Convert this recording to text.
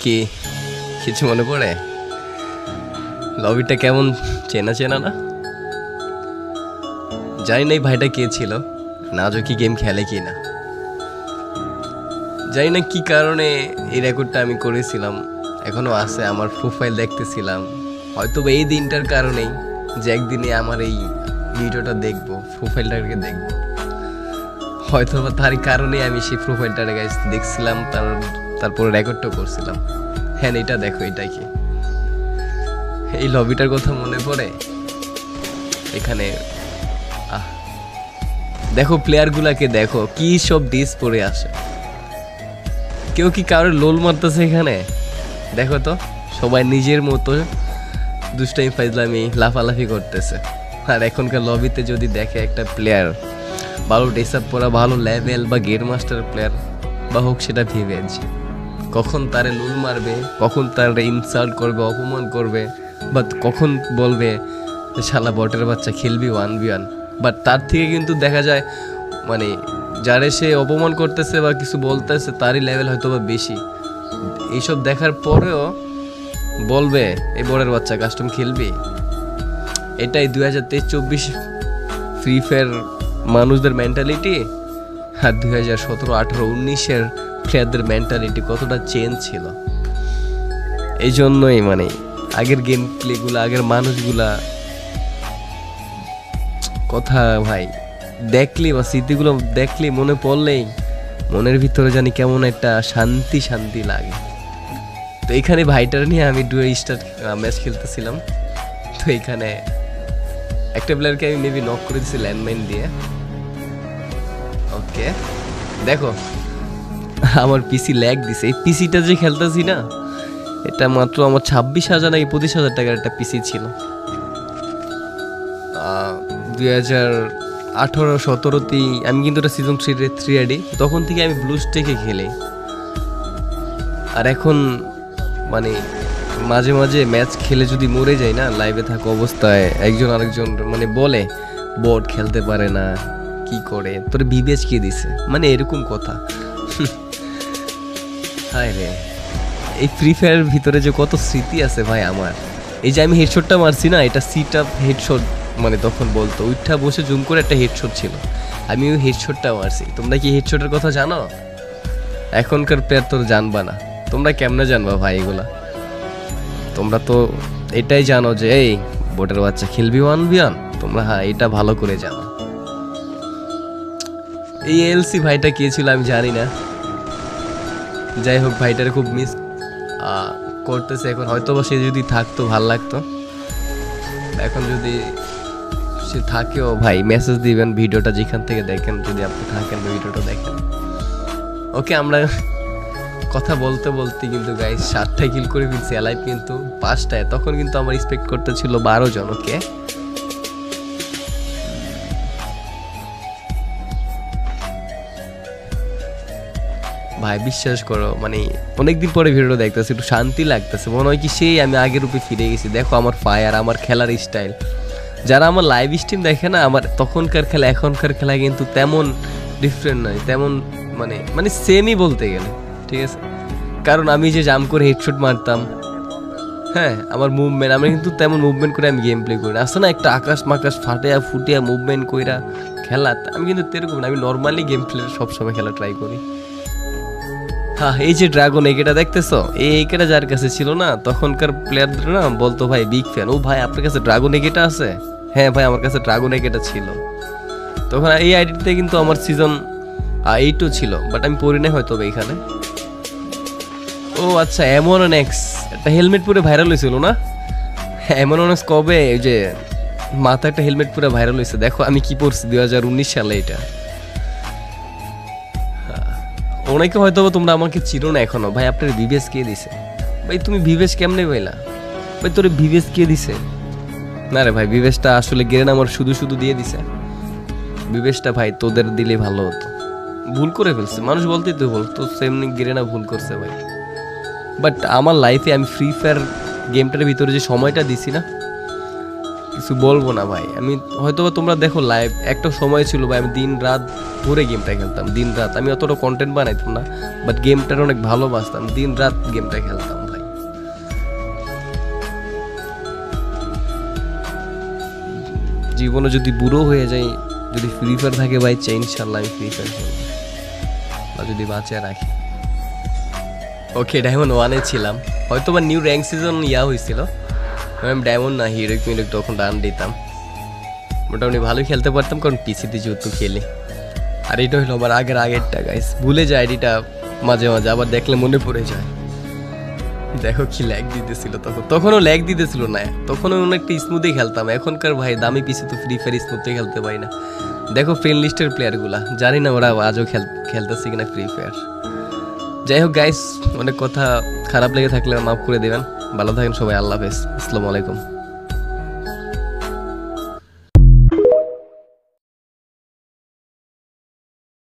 কি কিছু মনে পড়ে? লবিটা কেমন চেনা চেনা না? জানি না এই ভাইটা কে ছিল, নাজো কি গেম খেলে কি না, জানি না কি কারণে এই রেকর্ডটা আমি করেছিলাম, এখনো আছে আমার প্রোফাইল দেখতেছিলাম। হয়তো এই দিনটার কারণেই যে একদিনে আমার এই ভিডিওটা দেখবো, প্রোফাইলটাকে দেখবো, হয়তো বা তারই কারণে আমি সেই প্রোফাইলটাকে দেখছিলাম, তারপরে রেকর্ডটা করছিলাম। হ্যাঁ এটা দেখো, এটা কি এই লবিটার কথা মনে পড়ে? এখানে দেখো প্লেয়ারগুলাকে, দেখো কি সব ডিস পরে আসে, কেউ কি কারোর লোল মারতেছে এখানে? দেখো তো সবাই নিজের মতো দুষ্টামি ফাইজলামি লাফালাফি করতেছে। আর এখনকার লবিতে যদি দেখে একটা প্লেয়ার ভালো ড্রেস আপ পরা, ভালো লেভেল বা গেট মাস্টার প্লেয়ার বা হোক সেটা ভিভেজ, কখন তারে লুল মারবে, কখন তারে ইনসাল্ট করবে, অপমান করবে, বা কখন বলবে শালা বটের বাচ্চা খেলবি 1v1। বাট তার থেকে কিন্তু দেখা যায় মানে যারে সে অপমান করতেছে বা কিছু বলতেছে তারই লেভেল হয়তো বা বেশি। এইসব দেখার পরেও বলবে এই বটের বাচ্চা কাস্টম খেলবি। এটাই 2023-24 ফ্রি ফায়ার মানুষদের মেন্টালিটি, আর 2017-18-19 প্লেয়ারদের মেন্টালিটি কতটা চেঞ্জ ছিল। এই জন্যই মানে আগের গেম প্লেগুলো, আগের মানুষগুলা কথা ভাই দেখলি বা স্মৃতিগুলো দেখলি মনে পড়লেই মনের ভিতরে জানি কেমন একটা শান্তি শান্তি লাগে। তো এখানে ভাইটার নিয়ে আমি ডুয়ে স্টার ম্যাচ খেলতেছিলাম। তো এখানে একটা প্লেয়ারকে আমি মেবি নক করে দিচ্ছি ল্যান্ডমাইন দিয়ে। ওকে দেখো আমার পিসি ল্যাগ দিছে। এই পিসিটা যে খেলতেছি না, এটা মাত্র আমার 26,000 নাকি 25,000 টাকার একটা পিসি ছিল। 2018-17তেই আমি কিন্তু এটা সিজন 3 আইডি, তখন থেকে আমি ব্লুস্টেকে খেলি। আর এখন মানে মাঝে মাঝে ম্যাচ খেলে যদি মরে যাই না, লাইভে থাকা অবস্থায় একজন আরেকজন মানে বলে বট খেলতে পারে না, কি করে তোর বিবেচ কে দিছে, মানে এরকম কথা। হায় রে, এই ফ্রি ফায়ারের ভিতরে যে কত স্মৃতি আছে ভাই আমার। এই যে আমি হেডশটটা মারছি না, এটা সিট আপ হেডশট, মানে তখন বলতো উঠা বসে জুম করে একটা হেডশট ছিল, আমি ওই হেডশটটা মারছি। তোমরা কি হেডশটের কথা জানো? এখনকার প্লেয়ার তো জানবা না, তোমরা কেমনে জানবা ভাই এগুলা? তোমরা তো এটাই জানো যে এই বোটের বাচ্চা খেলবি 1v1, তোমরা হ্যাঁ এটা ভালো করে জানো। এই এলসি ভাইটা কে ছিল আমি জানি না, যাই হোক ভাইটার খুব মিস করতেছে এখন। হয়তো বা সে যদি থাকতো ভাল লাগতো, এখন যদি সে থাকেও ভাই মেসেজ দিবেন, ভিডিওটা যেখান থেকে দেখেন যদি আপনি থাকেন ভিডিওটা দেখেন। ওকে আমরা কথা বলতে বলতে কিন্তু গাইস 7টা কিল করে ফেলছি, অ্যালাইভ কিন্তু 5টায়। তখন কিন্তু আমার এক্সপেক্ট করতে ছিল 12 জন। ওকে ভাই বিশ্বাস করো মানে অনেকদিন পরে ভিডিওটা দেখতেছি, একটু শান্তি লাগতেছে, মনে হয় কি সেই আমি আগের রূপে ফিরে গেছি। দেখো আমার ফায়ার, আমার খেলার স্টাইল, যারা আমার লাইভ স্ট্রিম দেখে না, আমার তখনকার খেলা এখনকার খেলা কিন্তু তেমন ডিফারেন্ট নয়, তেমন মানে মানে সেমই বলতে গেলে, ঠিক আছে? কারণ আমি যে জাম্প করে হেডশট মারতাম, হ্যাঁ আমার মুভমেন্ট, আমি কিন্তু তেমন মুভমেন্ট করে আমি গেম প্লে করি না। আসলে না একটা আকাশ মাকাশ ফাটিয়া ফুটিয়া মুভমেন্ট কইরা খেলা, আমি কিন্তু এরকম না, আমি নর্মালি গেম প্লে সবসময় খেলা ট্রাই করি। হ্যাঁ এই যে ড্রাগন একেটা দেখতেছো, এই একেটা যার কাছে ছিল না, তখনকার প্লেয়ারদের না বলতো ভাই বিগ ফ্যান, ও ভাই আপনার কাছে ড্রাগন একেটা আছে? হ্যাঁ ভাই আমার কাছে ড্রাগন একেটা ছিল। তখন এই আইডিতে কিন্তু আমার সিজন 8ও ছিল, বাট আমি পড়ি না হয়তো এখানে। ও আচ্ছা এমনএক্স একটা হেলমেট পরে ভাইরাল হয়েছিল না? এমনএক্স কবে ওই যে মাথা একটা হেলমেট পরে ভাইরাল হয়েছে, দেখো আমি কি পড়ছি 2019 সালে। এটা অনেকে হয়তো তোমরা আমাকে চিনো না এখনো। ভাই আপনার ভিভেস কে দিছে? ভাই তুমি ভিভেস কেমনে পাইলা? ভাই তোর ভিভেস কে দিছে? না রে ভাই, ভিভেসটা আসলে গেরেন আমার শুধু শুধু দিয়ে দিছে। ভিভেসটা ভাই তোদের দিলে ভালো হতো, ভুল করে ফেলছে মানুষ বলতেই তো বল, তো সেমনি গেরেনা ভুল করছে ভাই। বাট আমার লাইফে আমি ফ্রি ফায়ার গেমটার ভিতরে যে সময়টা দিছি না, কিছু বলবো না ভাই। আমি হয়তো তোমরা দেখো লাইভ, একটা সময় ছিল ভাই আমি দিন রাত ভরে গেমটা খেলতাম, দিন রাত। আমি অতটা কন্টেন্ট বানাইতাম না, বাট গেমটার অনেক ভালোবাসতাম, দিন রাত গেমটা খেলতাম ভাই। জীবনে যদি বুড়ো হয়ে যাই, যদি ফ্রি ফায়ার থাকে ভাই, ইনশাল্লাহ আমি ফ্রি ফায়ার খেলবো, বা যদি বাঁচিয়ে রাখি। ওকে, ডায়মন্ড 1-এ ছিলাম, হয়তো বা নিউ র্যাঙ্ক সিজন হয়েছিল, আমি ডায়মন্ড না হিরো মিরো তখন রান দিতাম, মোটামুটি ভালোই খেলতে পারতাম, কারণ পিসিতে যেহেতু খেলি। আর এটা হলো আমার আগেরটা গাইস, ভুলে যায় আইডিটা মাঝে মাঝে, আবার দেখলে মনে পড়ে যায়। দেখো কি ল্যাগ দিতেছিল তখনও ল্যাগ দিতেছিল না, তখনও অনেকটা স্মুথে খেলতাম। এখনকার ভাই দামি পিসি তো ফ্রি ফায়ার স্মুথে খেলতে পারি না। দেখো ফ্রেন্ড লিস্টের প্লেয়ারগুলা, জানি না ওরা আজও খেলতেছে কিনা ফ্রি ফায়ার। যাই হোক গাইস, অনেক কথা খারাপ লেগে থাকলে মাফ করে দেবেন। ভালো থাকেন সবাই, আল্লাহ হাফেজ, আসসালামু আলাইকুম।